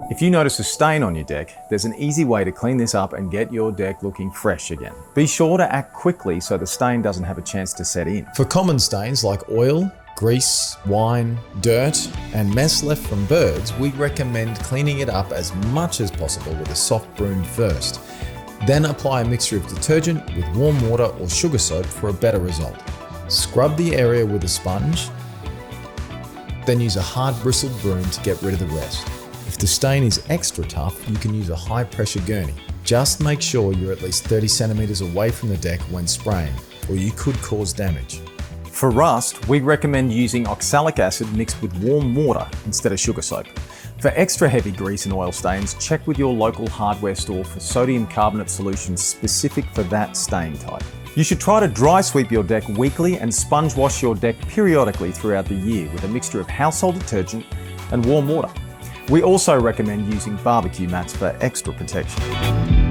If you notice a stain on your deck, there's an easy way to clean this up and get your deck looking fresh again. Be sure to act quickly so the stain doesn't have a chance to set in. For common stains like oil, grease, wine, dirt, and mess left from birds, we recommend cleaning it up as much as possible with a soft broom first. Then apply a mixture of detergent with warm water or sugar soap for a better result. Scrub the area with a sponge, then use a hard bristled broom to get rid of the rest. If the stain is extra tough, you can use a high pressure gurney. Just make sure you're at least 30 centimeters away from the deck when spraying, or you could cause damage. For rust, we recommend using oxalic acid mixed with warm water instead of sugar soap. For extra heavy grease and oil stains, check with your local hardware store for sodium carbonate solutions specific for that stain type. You should try to dry sweep your deck weekly and sponge wash your deck periodically throughout the year with a mixture of household detergent and warm water. We also recommend using barbecue mats for extra protection.